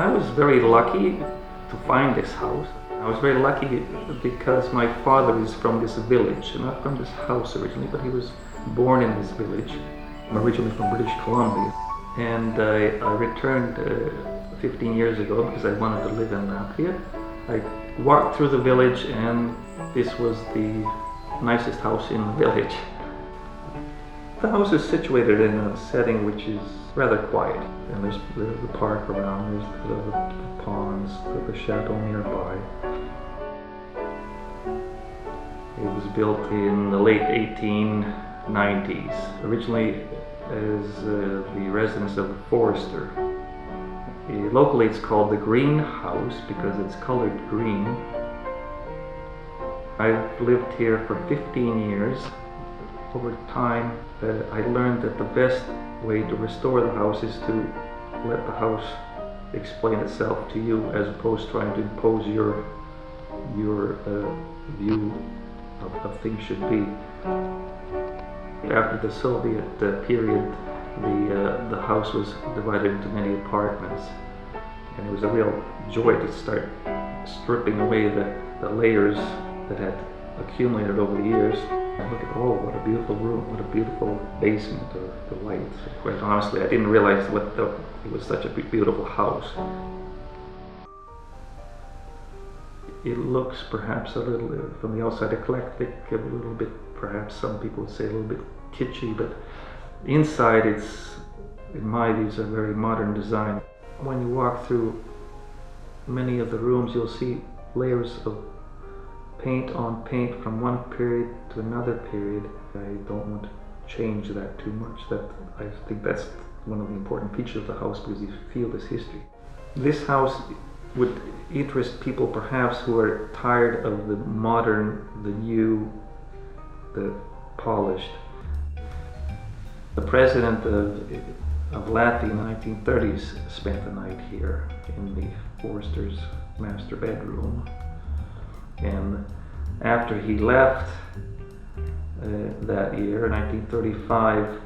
I was very lucky to find this house. I was very lucky because my father is from this village, not from this house originally, but he was born in this village. I'm originally from British Columbia, and I returned 15 years ago because I wanted to live in Latvia. I walked through the village and this was the nicest house in the village. The house is situated in a setting which is rather quiet, and there's the park around, there's the ponds, the chateau nearby. It was built in the late 1890s, originally as the residence of a forester. Locally it's called the greenhouse because it's colored green. I've lived here for 15 years. Over time, I learned that the best way to restore the house is to let the house explain itself to you, as opposed to trying to impose your view of things should be. After the Soviet period, the house was divided into many apartments, and it was a real joy to start stripping away the layers that had accumulated over the years. I look at, oh, what a beautiful room, what a beautiful basement, or the lights. Quite honestly, I didn't realize it was such a beautiful house. It looks perhaps a little, from the outside, eclectic, a little bit, perhaps some people would say a little bit kitschy, but inside it's, in my view, it's a very modern design. When you walk through many of the rooms, you'll see layers of paint on paint from one period to another period. I don't want to change that too much. I think that's one of the important features of the house, because you feel this history. This house would interest people perhaps who are tired of the modern, the new, the polished. The president of Latvia in the 1930s spent the night here in the forester's master bedroom. And after he left that year, 1935,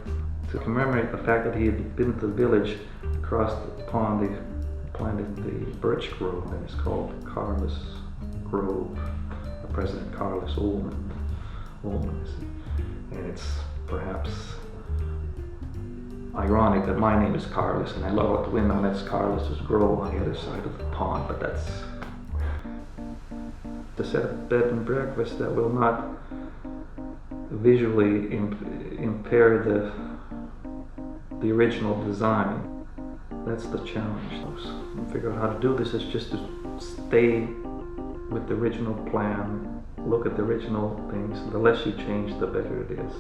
to commemorate the fact that he had been to the village, across the pond they planted the birch grove, and it's called Karlis Grove, President Karlis Ullman. And it's perhaps ironic that my name is Karlis, and I love out the window, and that's Karlis's grove on the other side of the pond, but that's to set a bed and breakfast that will not visually impair the original design. That's the challenge. To figure out how to do this is just to stay with the original plan, look at the original things. The less you change, the better it is.